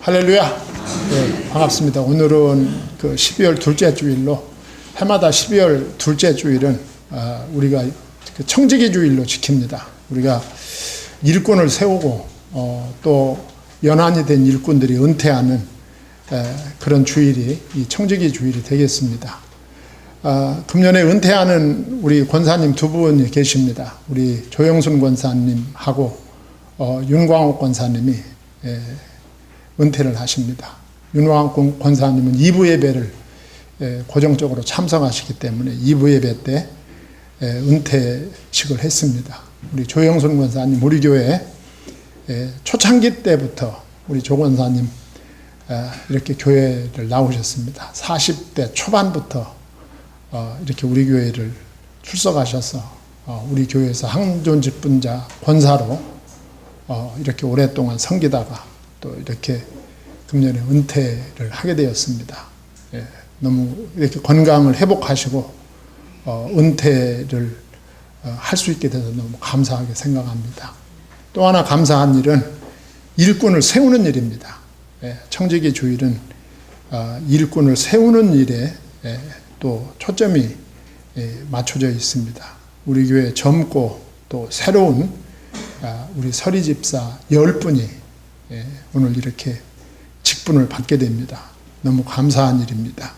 할렐루야. 네, 반갑습니다. 오늘은 그 12월 둘째 주일로, 해마다 12월 둘째 주일은 우리가 그 청지기 주일로 지킵니다. 우리가 일꾼을 세우고 또 연한이 된 일꾼들이 은퇴하는 그런 주일이 이 청지기 주일이 되겠습니다. 금년에 은퇴하는 우리 권사님 두 분이 계십니다. 우리 조영순 권사님하고 윤광옥 권사님이 은퇴를 하십니다. 윤광옥 권사님은 2부 예배를 고정적으로 참석하시기 때문에 2부 예배 때 은퇴식을 했습니다. 우리 조영순 권사님, 우리 교회 초창기 때부터 우리 조 권사님 이렇게 교회를 나오셨습니다. 40대 초반부터 이렇게 우리 교회를 출석하셔서 우리 교회에서 항존직분자 권사로 이렇게 오랫동안 섬기다가 또 이렇게 금년에 은퇴를 하게 되었습니다. 너무 이렇게 건강을 회복하시고 은퇴를 할 수 있게 돼서 너무 감사하게 생각합니다. 또 하나 감사한 일은 일꾼을 세우는 일입니다. 청지기 주일은 일꾼을 세우는 일에 또 초점이 맞춰져 있습니다. 우리 교회 젊고 또 새로운 우리 서리 집사 10분이 오늘 이렇게 직분을 받게 됩니다. 너무 감사한 일입니다.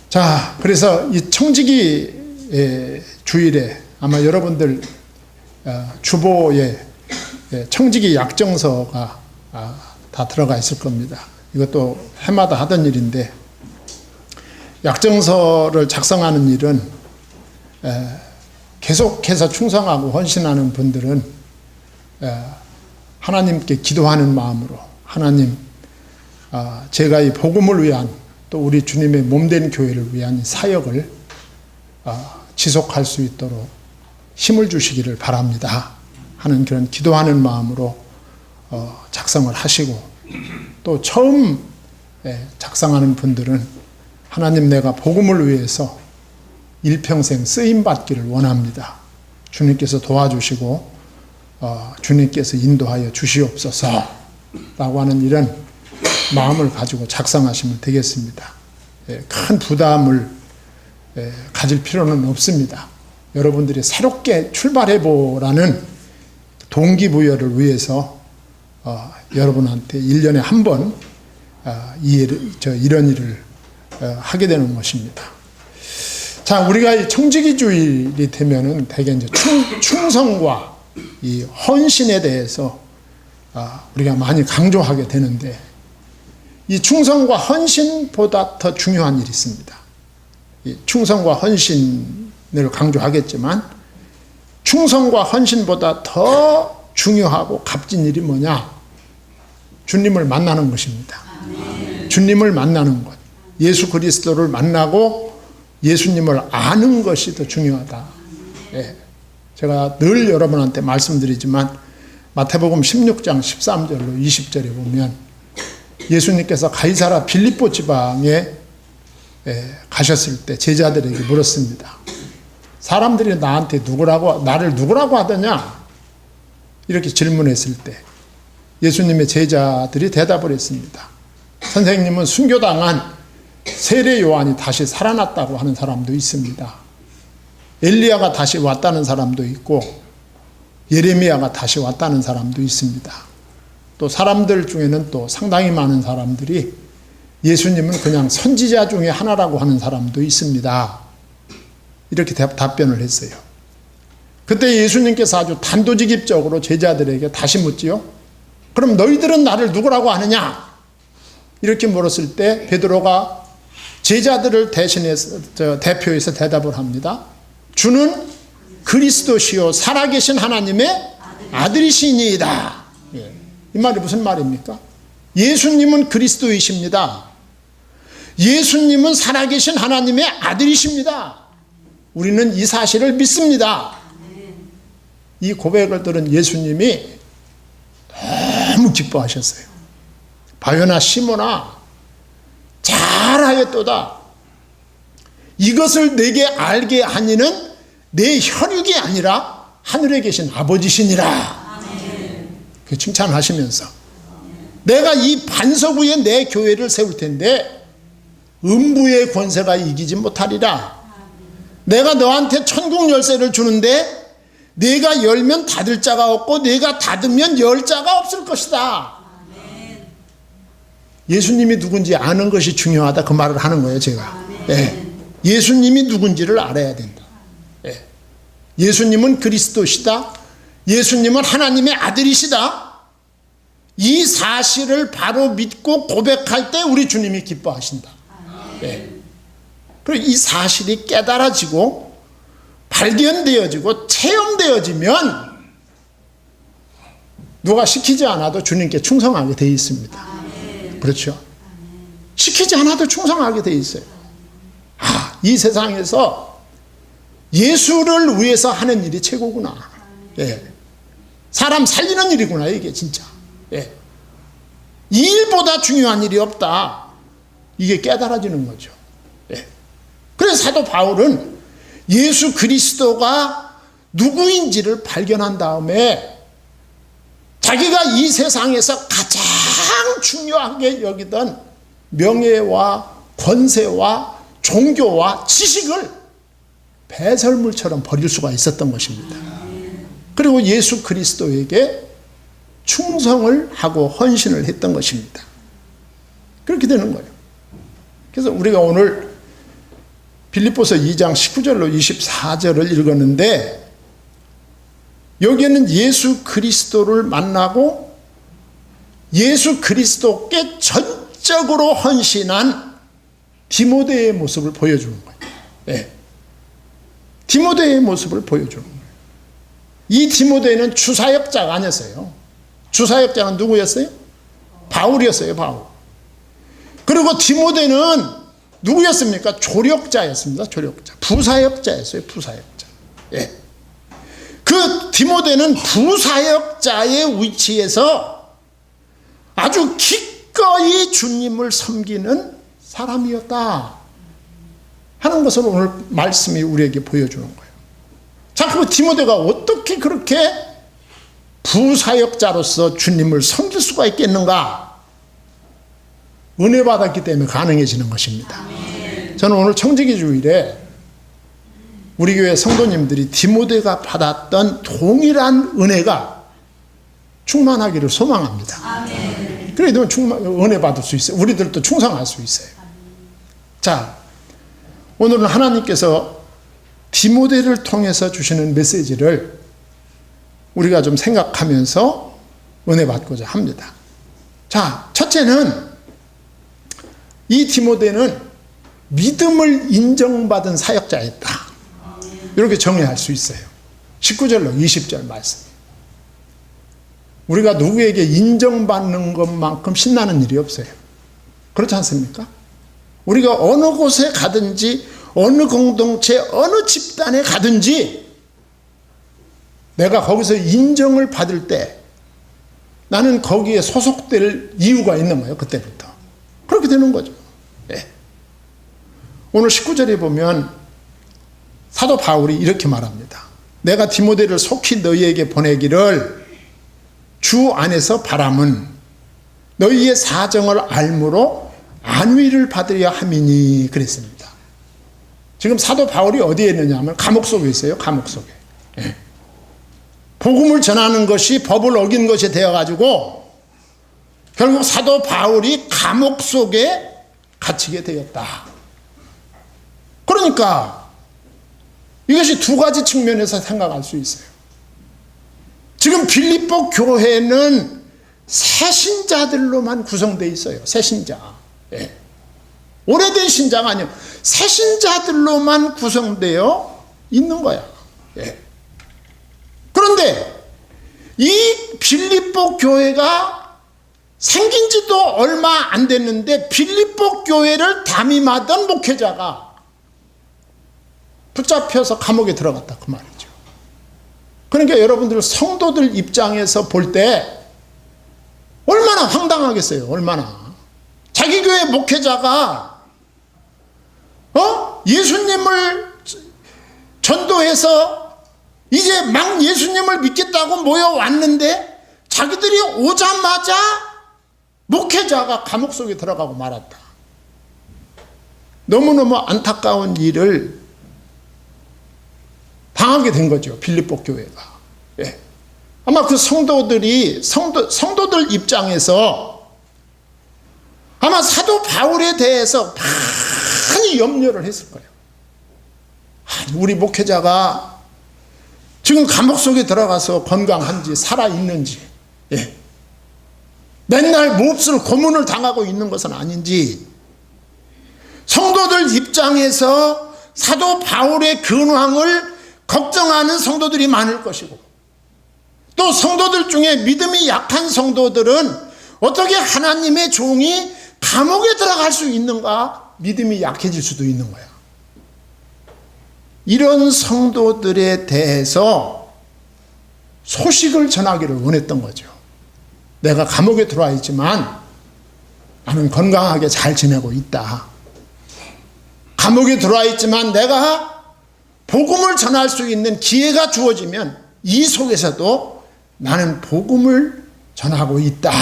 자, 그래서 이 청지기 주일에 아마 여러분들 주보에 청지기 약정서가 다 들어가 있을 겁니다. 이것도 해마다 하던 일인데, 약정서를 작성하는 일은 계속해서 충성하고 헌신하는 분들은 하나님께 기도하는 마음으로, 하나님, 제가 이 복음을 위한, 또 우리 주님의 몸된 교회를 위한 사역을 지속할 수 있도록 힘을 주시기를 바랍니다 하는 그런 기도하는 마음으로 작성을 하시고, 또 처음 작성하는 분들은 하나님, 내가 복음을 위해서 일평생 쓰임받기를 원합니다. 주님께서 도와주시고 주님께서 인도하여 주시옵소서 라고 하는 이런 마음을 가지고 작성하시면 되겠습니다. 큰 부담을 가질 필요는 없습니다. 여러분들이 새롭게 출발해보라는 동기부여를 위해서 여러분한테 1년에 한 번 이런 일을 하게 되는 것입니다. 자, 우리가 이 청지기 주일이 되면은 대개 이제 충성과 이 헌신에 대해서 우리가 많이 강조하게 되는데, 이 충성과 헌신보다 더 중요한 일이 있습니다. 이 충성과 헌신을 강조하겠지만, 충성과 헌신보다 더 중요하고 값진 일이 뭐냐? 주님을 만나는 것입니다. 주님을 만나는 것. 예수 그리스도를 만나고 예수님을 아는 것이 더 중요하다. 제가 늘 여러분한테 말씀드리지만, 마태복음 16장 13절로 20절에 보면 예수님께서 가이사라 빌립보 지방에 가셨을 때 제자들에게 물었습니다. 사람들이 나한테 나를 누구라고 하더냐? 이렇게 질문했을 때 예수님의 제자들이 대답을 했습니다. 선생님은 순교당한 세례 요한이 다시 살아났다고 하는 사람도 있습니다. 엘리야가 다시 왔다는 사람도 있고, 예레미야가 다시 왔다는 사람도 있습니다. 또 사람들 중에는 또 상당히 많은 사람들이 예수님은 그냥 선지자 중에 하나라고 하는 사람도 있습니다. 이렇게 답변을 했어요. 그때 예수님께서 아주 단도직입적으로 제자들에게 다시 묻지요. 그럼 너희들은 나를 누구라고 하느냐? 이렇게 물었을 때 베드로가 제자들을 대표해서 대답을 합니다. 주는 그리스도시요 살아계신 하나님의 아들이시니이다. 이 말이 무슨 말입니까? 예수님은 그리스도이십니다. 예수님은 살아계신 하나님의 아들이십니다. 우리는 이 사실을 믿습니다. 이 고백을 들은 예수님이 너무 기뻐하셨어요. 바요나 시몬아, 잘하였도다. 이것을 내게 알게 하니는 내 혈육이 아니라 하늘에 계신 아버지시니라. 그 칭찬하시면서 내가 이 반석 위에 내 교회를 세울 텐데 음부의 권세가 이기지 못하리라. 내가 너한테 천국 열쇠를 주는데 네가 열면 닫을 자가 없고 네가 닫으면 열 자가 없을 것이다. 예수님이 누군지 아는 것이 중요하다, 그 말을 하는 거예요 제가. 예. 예수님이 누군지를 알아야 된다. 예. 예수님은 그리스도시다. 예수님은 하나님의 아들이시다. 이 사실을 바로 믿고 고백할 때 우리 주님이 기뻐하신다. 예. 그리고 이 사실이 깨달아지고 발견되어지고 체험되어지면 누가 시키지 않아도 주님께 충성하게 되어 있습니다. 그렇죠? 시키지 않아도 충성하게 되어 있어요. 이 세상에서 예수를 위해서 하는 일이 최고구나. 예. 사람 살리는 일이구나 이게 진짜. 예. 이 일보다 중요한 일이 없다. 이게 깨달아지는 거죠. 예. 그래서 사도 바울은 예수 그리스도가 누구인지를 발견한 다음에 자기가 이 세상에서 가장 중요하게 여기던 명예와 권세와 종교와 지식을 배설물처럼 버릴 수가 있었던 것입니다. 그리고 예수 그리스도에게 충성을 하고 헌신을 했던 것입니다. 그렇게 되는 거예요. 그래서 우리가 오늘 빌립보서 2장 19절로 24절을 읽었는데 여기에는 예수 그리스도를 만나고 예수 그리스도께 전적으로 헌신한 디모데의 모습을 보여주는 거예요. 네. 디모데의 모습을 보여주는 거예요. 이 디모데는 주사역자가 아니었어요. 주사역자는 누구였어요? 바울이었어요. 바울. 그리고 디모데는 누구였습니까? 조력자였습니다. 조력자. 부사역자였어요. 부사역자. 예. 그 디모데는 부사역자의 위치에서 아주 기꺼이 주님을 섬기는 사람이었다 하는 것을 오늘 말씀이 우리에게 보여주는 거예요. 자, 그럼 디모데가 어떻게 그렇게 부사역자로서 주님을 섬길 수가 있겠는가? 은혜 받았기 때문에 가능해지는 것입니다. 저는 오늘 청지기 주일에 우리 교회 성도님들이 디모데가 받았던 동일한 은혜가 충만하기를 소망합니다. 그래도 은혜 받을 수 있어요. 우리들도 충성할 수 있어요. 자, 오늘은 하나님께서 디모데를 통해서 주시는 메시지를 우리가 좀 생각하면서 은혜 받고자 합니다. 자, 첫째는 이 디모데는 믿음을 인정받은 사역자였다. 이렇게 정의할 수 있어요. 19절로 20절 말씀. 우리가 누구에게 인정받는 것만큼 신나는 일이 없어요. 그렇지 않습니까? 우리가 어느 곳에 가든지 어느 공동체 어느 집단에 가든지 내가 거기서 인정을 받을 때 나는 거기에 소속될 이유가 있는 거예요. 그때부터. 그렇게 되는 거죠. 예. 오늘 19절에 보면 사도 바울이 이렇게 말합니다. 내가 디모데를 속히 너희에게 보내기를 주 안에서 바람은 너희의 사정을 알므로 안위를 받으려 함이니 그랬습니다. 지금 사도 바울이 어디에 있느냐 하면 감옥 속에 있어요. 감옥 속에. 예. 복음을 전하는 것이 법을 어긴 것이 되어가지고 결국 사도 바울이 감옥 속에 갇히게 되었다. 그러니까 이것이 두 가지 측면에서 생각할 수 있어요. 지금 빌립보 교회는 새신자들로만 구성되어 있어요. 새신자. 예. 오래된 신자가 아니에요. 새신자들로만 구성되어 있는 거야. 예. 그런데 이 빌립보 교회가 생긴 지도 얼마 안 됐는데 빌립보 교회를 담임하던 목회자가 붙잡혀서 감옥에 들어갔다 그 말이죠. 그러니까 여러분들 성도들 입장에서 볼 때 얼마나 황당하겠어요. 얼마나. 자기 교회 목회자가 예수님을 전도해서 이제 막 예수님을 믿겠다고 모여왔는데 자기들이 오자마자 목회자가 감옥 속에 들어가고 말았다. 너무너무 안타까운 일을 당하게 된 거죠. 빌립보 교회가. 예. 아마 그 성도들 입장에서 아마 사도 바울에 대해서 많이 염려를 했을 거예요. 우리 목회자가 지금 감옥 속에 들어가서 건강한지 살아있는지, 예. 맨날 몹쓸 고문을 당하고 있는 것은 아닌지, 성도들 입장에서 사도 바울의 근황을 걱정하는 성도들이 많을 것이고, 또 성도들 중에 믿음이 약한 성도들은 어떻게 하나님의 종이 감옥에 들어갈 수 있는가 믿음이 약해질 수도 있는 거야. 이런 성도들에 대해서 소식을 전하기를 원했던 거죠. 내가 감옥에 들어와 있지만 나는 건강하게 잘 지내고 있다. 감옥에 들어와 있지만 내가 복음을 전할 수 있는 기회가 주어지면 이 속에서도 나는 복음을 전하고 있다.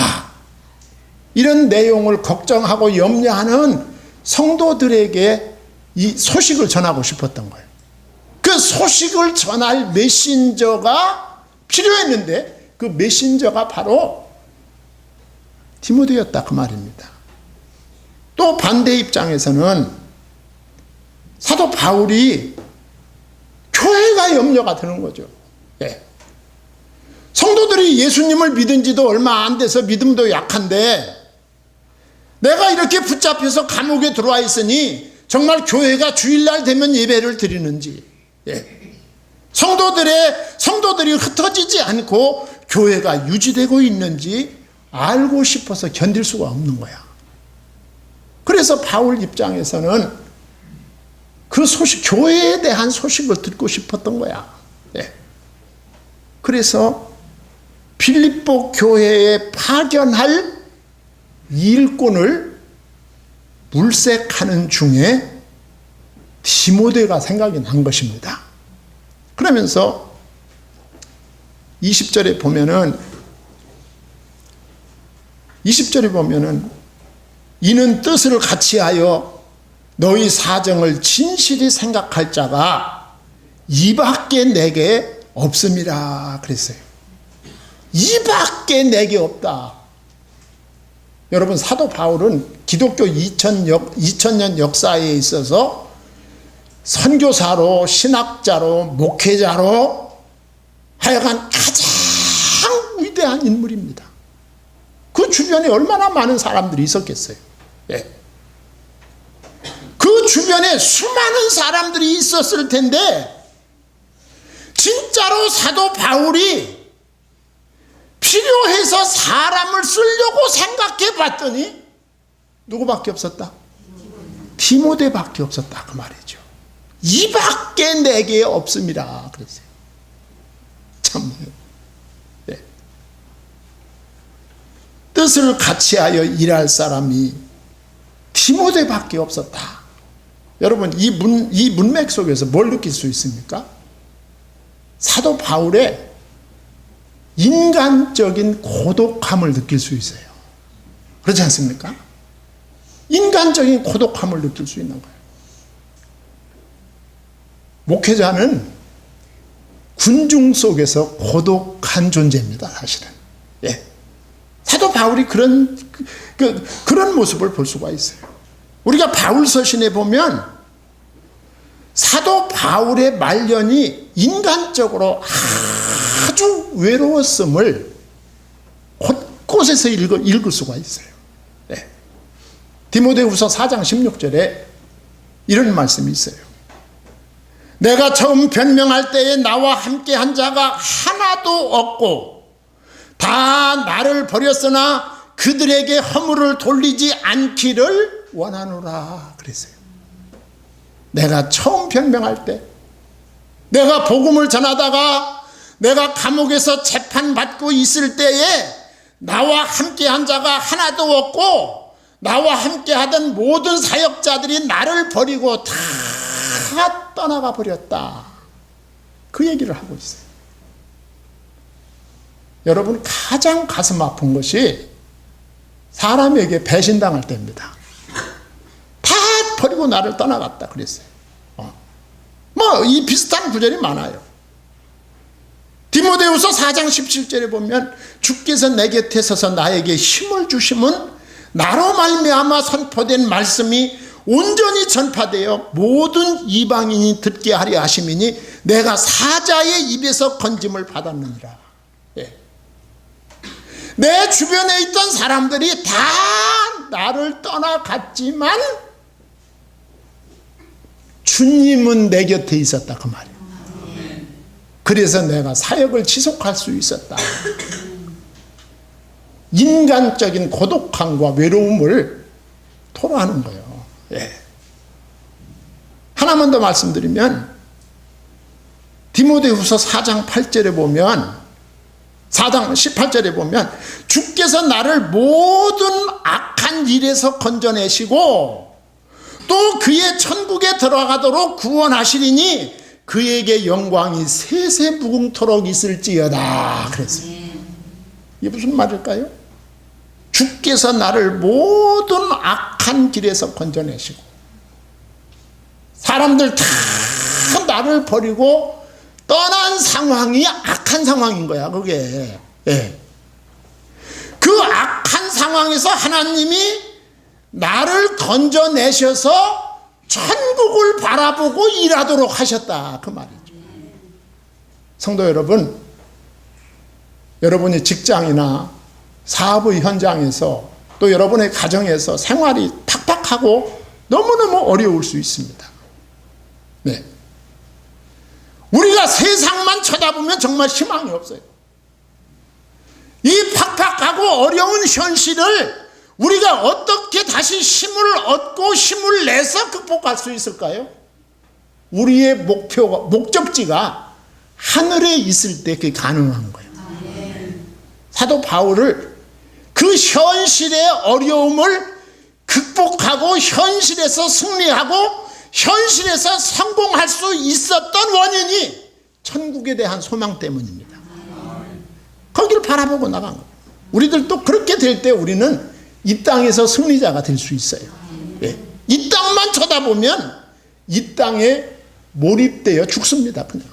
이런 내용을 걱정하고 염려하는 성도들에게 이 소식을 전하고 싶었던 거예요. 그 소식을 전할 메신저가 필요했는데 그 메신저가 바로 디모데였다 그 말입니다. 또 반대 입장에서는 사도 바울이 교회가 염려가 되는 거죠. 예. 성도들이 예수님을 믿은 지도 얼마 안 돼서 믿음도 약한데 내가 이렇게 붙잡혀서 감옥에 들어와 있으니 정말 교회가 주일날 되면 예배를 드리는지, 예. 성도들이 흩어지지 않고 교회가 유지되고 있는지 알고 싶어서 견딜 수가 없는 거야. 그래서 바울 입장에서는 그 소식, 교회에 대한 소식을 듣고 싶었던 거야. 예. 그래서 빌립보 교회에 파견할 일꾼을 물색하는 중에 디모데가 생각이 난 것입니다. 그러면서 20절에 보면은 이는 뜻을 같이하여 너희 사정을 진실이 생각할 자가 이밖에 내게 없음이라 그랬어요. 이밖에 내게 없다. 여러분, 사도 바울은 기독교 2000년 역사에 있어서 선교사로, 신학자로, 목회자로 하여간 가장 위대한 인물입니다. 그 주변에 얼마나 많은 사람들이 있었겠어요. 예. 그 주변에 수많은 사람들이 있었을 텐데 진짜로 사도 바울이 필요해서 사람을 쓰려고 생각해 봤더니 누구밖에 없었다? 디모데밖에 없었다 그 말이죠. 이밖에 내게 없습니다 그랬어요. 참, 네. 뜻을 같이하여 일할 사람이 디모데밖에 없었다. 여러분, 이 문맥 속에서 뭘 느낄 수 있습니까? 사도 바울의 인간적인 고독함을 느낄 수 있어요. 그렇지 않습니까? 인간적인 고독함을 느낄 수 있는 거예요. 목회자는 군중 속에서 고독한 존재입니다, 사실은. 예. 사도 바울이 그런 모습을 볼 수가 있어요. 우리가 바울 서신에 보면 사도 바울의 말년이 인간적으로 아주 외로웠음을 곳곳에서 읽을 수가 있어요. 네. 디모데후서 4장 16절에 이런 말씀이 있어요. 내가 처음 변명할 때에 나와 함께 한 자가 하나도 없고 다 나를 버렸으나 그들에게 허물을 돌리지 않기를 원하노라 그랬어요. 내가 처음 변명할 때, 내가 복음을 전하다가 내가 감옥에서 재판받고 있을 때에 나와 함께한 자가 하나도 없고 나와 함께하던 모든 사역자들이 나를 버리고 다 떠나가 버렸다. 그 얘기를 하고 있어요. 여러분, 가장 가슴 아픈 것이 사람에게 배신당할 때입니다. 다 버리고 나를 떠나갔다 그랬어요. 이 비슷한 구절이 많아요. 디모데후서 4장 17절에 보면 주께서 내 곁에 서서 나에게 힘을 주심은 나로 말미암아 선포된 말씀이 온전히 전파되어 모든 이방인이 듣게 하려 하심이니 내가 사자의 입에서 건짐을 받았느니라. 내 주변에 있던 사람들이 다 나를 떠나갔지만 주님은 내 곁에 있었다 그 말이에요. 그래서 내가 사역을 지속할 수 있었다. 인간적인 고독함과 외로움을 토로하는 거예요. 하나만 더 말씀드리면 디모데후서 4장 8절에 보면 4장 18절에 보면 주께서 나를 모든 악한 일에서 건져내시고 또 그의 천국에 들어가도록 구원하시리니 그에게 영광이 세세무궁토록 있을지어다 그랬어요. 이게 무슨 말일까요? 주께서 나를 모든 악한 길에서 건져내시고 사람들 다 나를 버리고 떠난 상황이 악한 상황인 거야 그게. 그 악한 상황에서 하나님이 나를 건져내셔서 천국을 바라보고 일하도록 하셨다 그 말이죠. 성도 여러분, 여러분이 직장이나 사업의 현장에서 또 여러분의 가정에서 생활이 팍팍하고 너무너무 어려울 수 있습니다. 우리가 세상만 쳐다보면 정말 희망이 없어요. 이 팍팍하고 어려운 현실을 우리가 어떻게 다시 힘을 얻고 힘을 내서 극복할 수 있을까요? 우리의 목적지가 하늘에 있을 때 그게 가능한 거예요. 사도 바울을 그 현실의 어려움을 극복하고 현실에서 승리하고 현실에서 성공할 수 있었던 원인이 천국에 대한 소망 때문입니다. 거기를 바라보고 나간 거예요. 우리들도 그렇게 될 때 우리는 이 땅에서 승리자가 될 수 있어요. 이 땅만 쳐다보면 이 땅에 몰입되어 죽습니다. 그냥.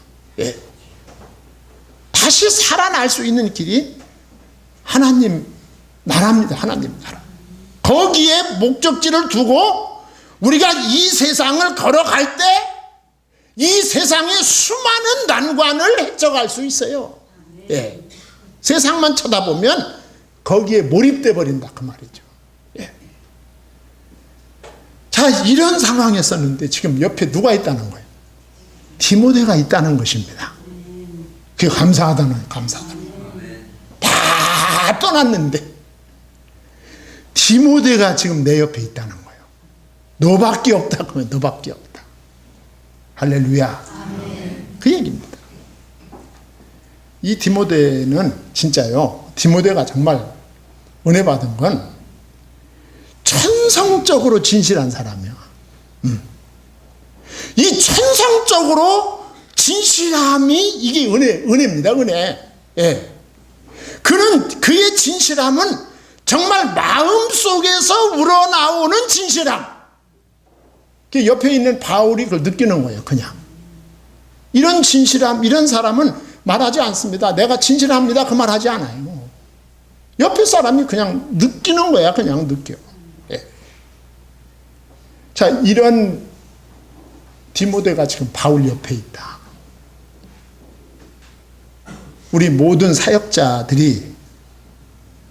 다시 살아날 수 있는 길이 하나님 나라입니다. 하나님 나라. 거기에 목적지를 두고 우리가 이 세상을 걸어갈 때 이 세상의 수많은 난관을 헤쳐갈 수 있어요. 세상만 쳐다보면 거기에 몰입돼 버린다 그 말이죠. 자, 이런 상황이었었는데 지금 옆에 누가 있다는 거예요? 디모데가 있다는 것입니다. 그게 감사하다는 감사하다. 다 떠났는데 디모데가 지금 내 옆에 있다는 거예요. 너밖에 없다 그러면 너밖에 없다. 할렐루야. 그 얘기입니다. 이 디모데는 진짜요. 디모데가 정말 은혜 받은 건 천성적으로 진실한 사람이야. 이 천성적으로 진실함이 이게 은혜입니다. 은혜. 그는 그의 진실함은 정말 마음속에서 우러나오는 진실함. 옆에 있는 바울이 그걸 느끼는 거예요. 그냥 이런 진실함, 이런 사람은 말하지 않습니다. 내가 진실합니다 그 말 하지 않아요. 옆에 사람이 그냥 느끼는 거야. 그냥 느껴. 자, 이런 디모데가 지금 바울 옆에 있다. 우리 모든 사역자들이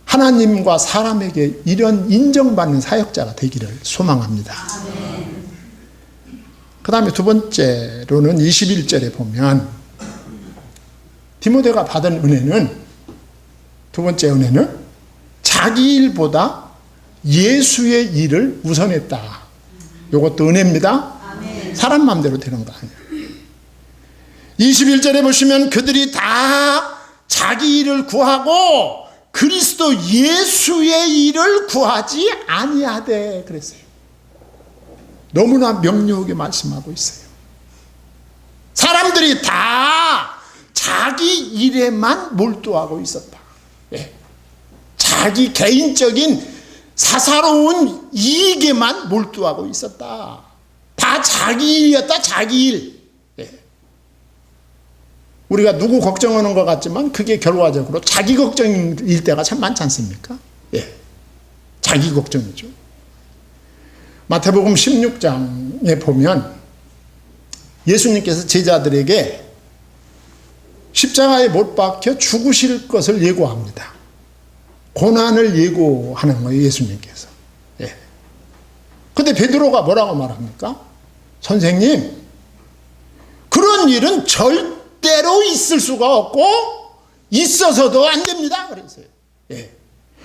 하나님과 사람에게 이런 인정받는 사역자가 되기를 소망합니다. 그 다음에 두 번째로는 21절에 보면 디모데가 받은 은혜는, 두 번째 은혜는 자기 일보다 예수의 일을 우선했다. 이것도 은혜입니다. 사람 마음대로 되는 거 아니에요. 21절에 보시면 그들이 다 자기 일을 구하고 그리스도 예수의 일을 구하지 아니하되 그랬어요. 너무나 명료하게 말씀하고 있어요. 사람들이 다 자기 일에만 몰두하고 있었다. 자기 개인적인 사사로운 이익에만 몰두하고 있었다. 다 자기 일이었다. 자기 일. 우리가 누구 걱정하는 것 같지만 그게 결과적으로 자기 걱정일 때가 참 많지 않습니까? 자기 걱정이죠. 마태복음 16장에 보면 예수님께서 제자들에게 십자가에 못 박혀 죽으실 것을 예고합니다. 고난을 예고하는 거예요, 예수님께서. 근데 베드로가 뭐라고 말합니까? 선생님, 그런 일은 절대로 있을 수가 없고 있어서도 안 됩니다. 그랬어요.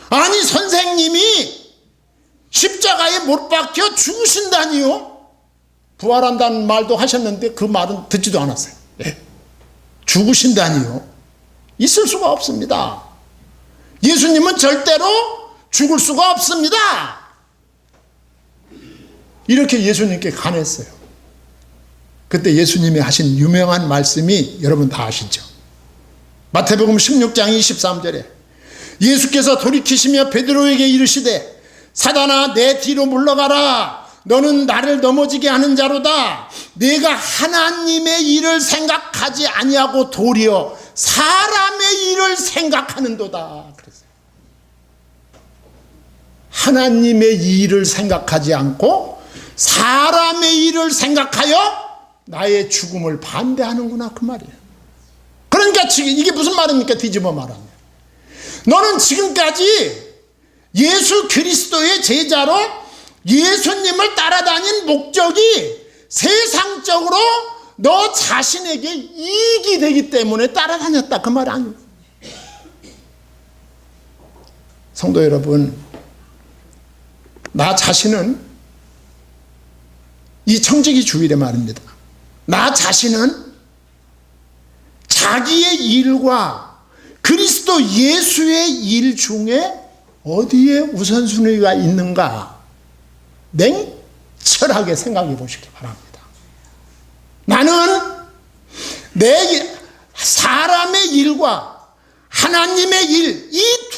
아니, 선생님이 십자가에 못 박혀 죽으신다니요? 부활한다는 말도 하셨는데 그 말은 듣지도 않았어요. 죽으신다니요? 있을 수가 없습니다. 예수님은 절대로 죽을 수가 없습니다. 이렇게 예수님께 간했어요. 그때 예수님이 하신 유명한 말씀이 여러분 다 아시죠? 마태복음 16장 23절에 예수께서 돌이키시며 베드로에게 이르시되 사단아 내 뒤로 물러가라. 너는 나를 넘어지게 하는 자로다. 내가 하나님의 일을 생각하지 아니하고 도리어 사람의 일을 생각하는도다. 그랬어요. 하나님의 일을 생각하지 않고 사람의 일을 생각하여 나의 죽음을 반대하는구나, 그 말이에요. 그러니까 지금 이게 무슨 말입니까? 뒤집어 말하면 너는 지금까지 예수 그리스도의 제자로 예수님을 따라다닌 목적이 세상적으로 너 자신에게 이익이 되기 때문에 따라다녔다, 그 말 아니에요. 성도 여러분, 나 자신은 이 청지기 주일에 말입니다. 나 자신은 자기의 일과 그리스도 예수의 일 중에 어디에 우선순위가 있는가 냉철하게 생각해 보시기 바랍니다. 나는 내 사람의 일과 하나님의 일, 이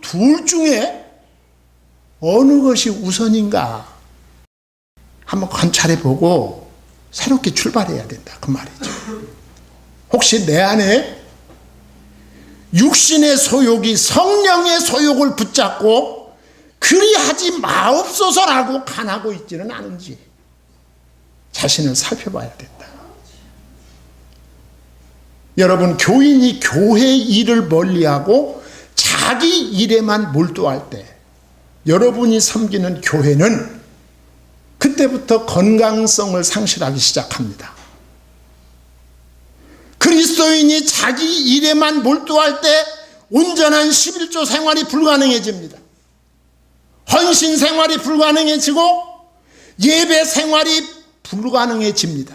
둘 중에 어느 것이 우선인가 한번 관찰해 보고 새롭게 출발해야 된다, 그 말이죠. 혹시 내 안에 육신의 소욕이 성령의 소욕을 붙잡고 그리하지 마옵소서라고 간하고 있지는 않은지 자신을 살펴봐야 된다. 여러분, 교인이 교회 일을 멀리하고 자기 일에만 몰두할 때 여러분이 섬기는 교회는 그때부터 건강성을 상실하기 시작합니다. 그리스도인이 자기 일에만 몰두할 때 온전한 11조 생활이 불가능해집니다. 헌신 생활이 불가능해지고 예배 생활이 불가능해집니다.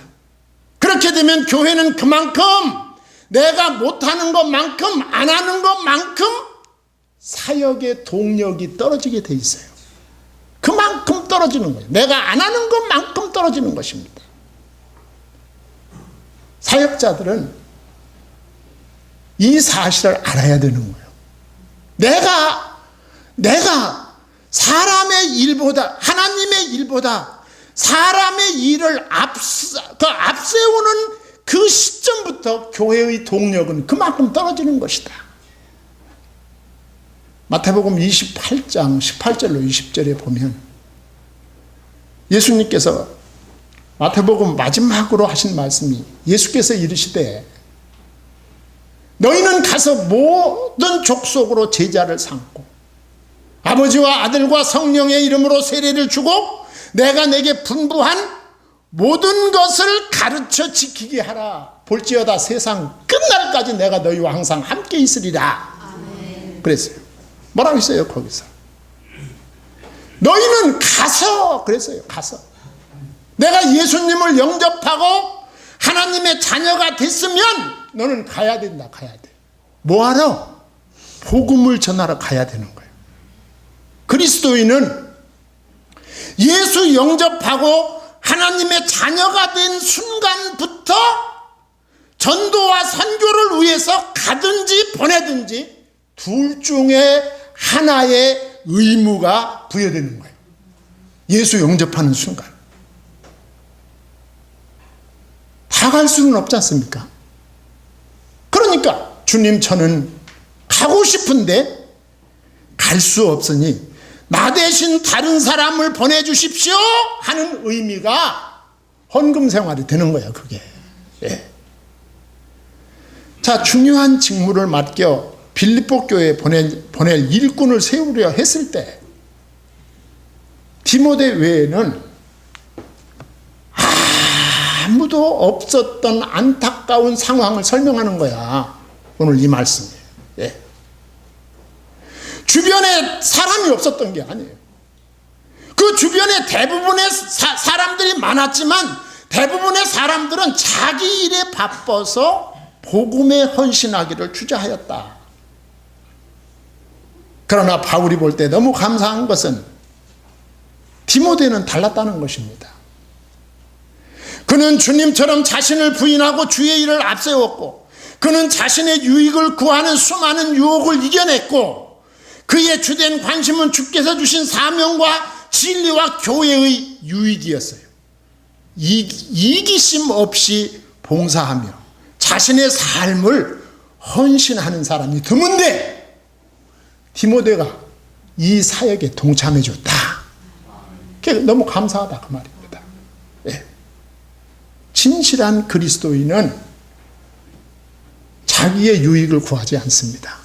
그렇게 되면 교회는 그만큼 내가 못하는 것만큼 안 하는 것만큼 사역의 동력이 떨어지게 돼 있어요. 그만큼 떨어지는 거예요. 내가 안 하는 것만큼 떨어지는 것입니다. 사역자들은 이 사실을 알아야 되는 거예요. 내가 사람의 일보다, 하나님의 일보다 사람의 일을 앞세우는 그 시점부터 교회의 동력은 그만큼 떨어지는 것이다. 마태복음 28장 18절로 20절에 보면 예수님께서 마태복음 마지막으로 하신 말씀이 예수께서 이르시되 너희는 가서 모든 족속으로 제자를 삼고 아버지와 아들과 성령의 이름으로 세례를 주고 내가 내게 분부한 모든 것을 가르쳐 지키게 하라. 볼지어다 세상 끝날까지 내가 너희와 항상 함께 있으리라. 아멘. 그랬어요. 뭐라고 했어요 거기서? 너희는 가서 그랬어요. 가서 내가 예수님을 영접하고 하나님의 자녀가 됐으면 너는 가야 된다. 가야 돼. 뭐하러? 복음을 전하러 가야 되는 거예요. 그리스도인은 예수 영접하고 하나님의 자녀가 된 순간부터 전도와 선교를 위해서 가든지 보내든지 둘 중에 하나의 의무가 부여되는 거예요. 예수 영접하는 순간. 다 갈 수는 없지 않습니까? 그러니까 주님, 저는 가고 싶은데 갈 수 없으니 나 대신 다른 사람을 보내주십시오 하는 의미가 헌금 생활이 되는 거야, 그게. 예. 자, 중요한 직무를 맡겨 빌립보 교회에 보낼 일꾼을 세우려 했을 때 디모데 외에는 아무도 없었던 안타까운 상황을 설명하는 거야, 오늘 이 말씀이. 예. 주변에 사람이 없었던 게 아니에요. 그 주변에 대부분의 사람들이 많았지만 대부분의 사람들은 자기 일에 바빠서 복음에 헌신하기를 주저하였다. 그러나 바울이 볼 때 너무 감사한 것은 디모데는 달랐다는 것입니다. 그는 주님처럼 자신을 부인하고 주의 일을 앞세웠고, 그는 자신의 유익을 구하는 수많은 유혹을 이겨냈고, 그의 주된 관심은 주께서 주신 사명과 진리와 교회의 유익이었어요. 이기심 없이 봉사하며 자신의 삶을 헌신하는 사람이 드문데 디모데가 이 사역에 동참해 줬다. 너무 감사하다, 그 말입니다. 예. 진실한 그리스도인은 자기의 유익을 구하지 않습니다.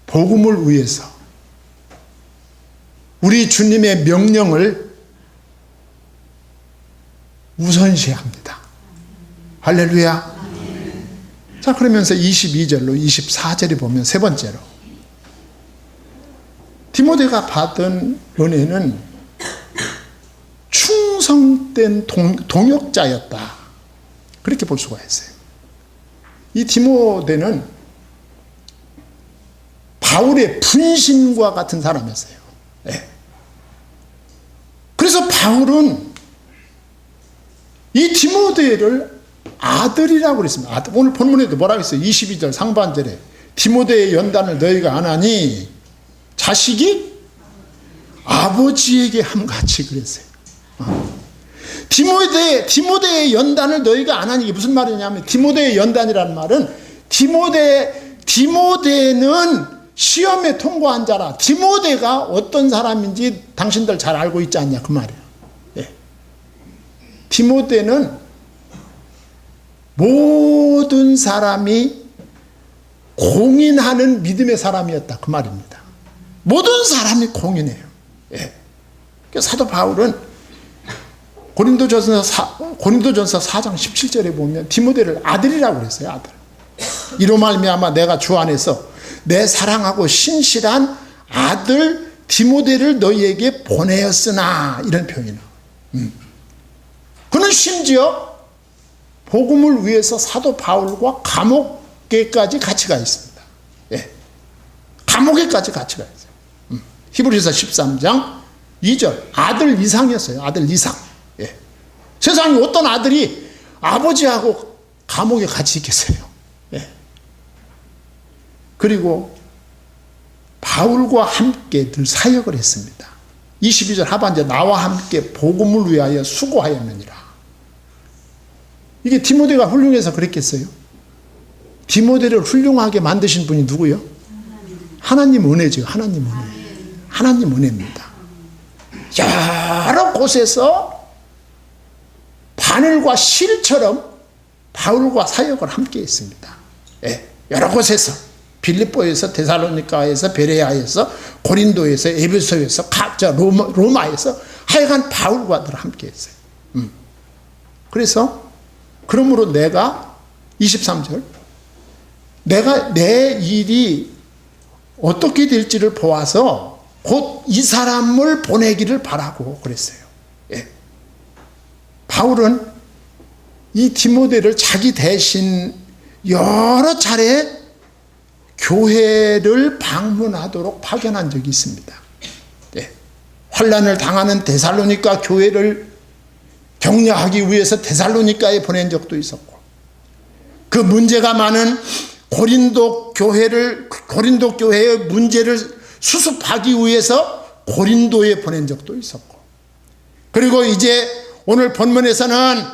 복음을 위해서 우리 주님의 명령을 우선시합니다. 할렐루야. 자, 그러면서 22절로 24절에 보면 세 번째로 디모데가 받은 은혜는 충성된 동역자였다. 그렇게 볼 수가 있어요. 이 디모데는 바울의 분신과 같은 사람이었어요. 네. 그래서 바울은 이 디모데를 아들이라고 그랬습니다. 오늘 본문에도 뭐라고 했어요? 22절 상반절에 디모데의 연단을 너희가 안 하니 자식이 아버지에게 함같이 그랬어요. 디모데의 연단을 너희가 안 하니 이게 무슨 말이냐면, 디모데의 연단이라는 말은 디모데는 시험에 통과한 자라. 디모데가 어떤 사람인지 당신들 잘 알고 있지 않냐, 그 말이에요. 예. 디모데는 모든 사람이 공인하는 믿음의 사람이었다, 그 말입니다. 모든 사람이 공인해요. 예. 사도 바울은 고린도전서 4장 17절에 보면 디모데를 아들이라고 그랬어요. 아들. 이로 말미암아 내가 주 안에서 내 사랑하고 신실한 아들 디모데를 너희에게 보내었으나, 이런 표현이 나와요. 그는 심지어 복음을 위해서 사도 바울과 감옥에까지 같이 가 있습니다. 예. 감옥에까지 같이 가 있어요. 히브리서 13장 2절 아들 이상이었어요. 아들 이상. 예. 세상에 어떤 아들이 아버지하고 감옥에 같이 있겠어요. 예. 그리고 바울과 함께 늘 사역을 했습니다. 22절 하반절 나와 함께 복음을 위하여 수고하였느니라. 이게 디모데가 훌륭해서 그랬겠어요? 디모데를 훌륭하게 만드신 분이 누구요? 하나님 은혜죠. 하나님 은혜. 하나님 은혜입니다. 여러 곳에서 바늘과 실처럼 바울과 사역을 함께 했습니다. 예, 여러 곳에서 빌립보에서, 데살로니가에서, 베레아에서, 고린도에서, 에베소에서, 로마에서 하여간 바울과 늘 함께 했어요. 그래서 그러므로 내가 23절 내가 내 일이 어떻게 될지를 보아서 곧 이 사람을 보내기를 바라고 그랬어요. 예. 바울은 이 디모데를 자기 대신 여러 차례 교회를 방문하도록 파견한 적이 있습니다. 예. 환난을 당하는 데살로니가 교회를 격려하기 위해서 데살로니가에 보낸 적도 있었고, 그 문제가 많은 고린도 교회의 문제를 수습하기 위해서 고린도에 보낸 적도 있었고, 그리고 이제 오늘 본문에서는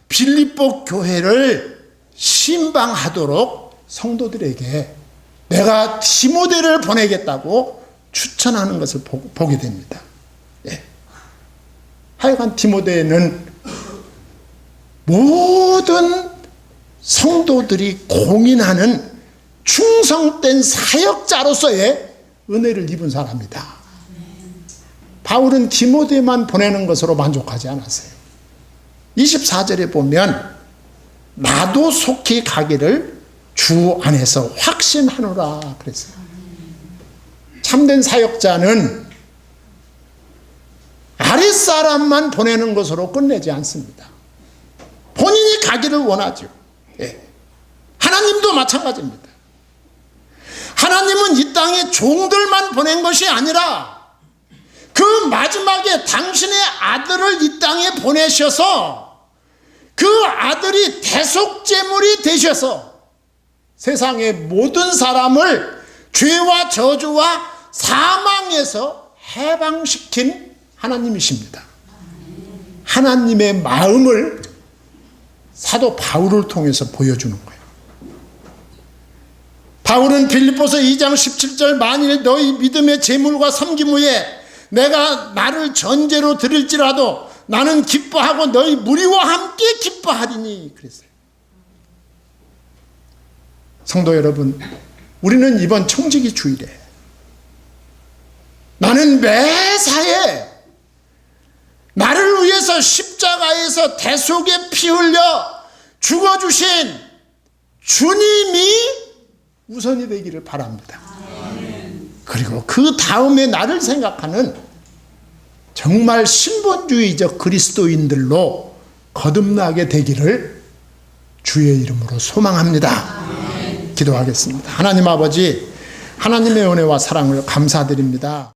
빌립보 교회를 신방하도록 성도들에게 내가 디모데를 보내겠다고 추천하는 것을 보게 됩니다. 예. 하여간 디모데는 모든 성도들이 공인하는 충성된 사역자로서의 은혜를 입은 사람이다. 바울은 디모데만 보내는 것으로 만족하지 않았어요. 24절에 보면 나도 속히 가기를 주 안에서 확신하노라 그랬어요. 참된 사역자는 아랫사람만 보내는 것으로 끝내지 않습니다. 본인이 가기를 원하죠. 예. 하나님도 마찬가지입니다. 하나님은 이 땅에 종들만 보낸 것이 아니라 그 마지막에 당신의 아들을 이 땅에 보내셔서 그 아들이 대속제물이 되셔서 세상의 모든 사람을 죄와 저주와 사망에서 해방시킨 하나님이십니다. 하나님의 마음을 사도 바울을 통해서 보여주는 거예요. 바울은 빌립보서 2장 17절 만일 너희 믿음의 제물과 섬김 후에 내가 나를 전제로 드릴지라도 나는 기뻐하고 너희 무리와 함께 기뻐하리니 그랬어요. 성도 여러분, 우리는 이번 청지기 주일에 나는 매사에 나를 위해서 십자가에서 대속의 피 흘려 죽어주신 주님이 우선이 되기를 바랍니다. 그리고 그 다음에 나를 생각하는 정말 신본주의적 그리스도인들로 거듭나게 되기를 주의 이름으로 소망합니다. 기도하겠습니다. 하나님 아버지, 하나님의 은혜와 사랑을 감사드립니다.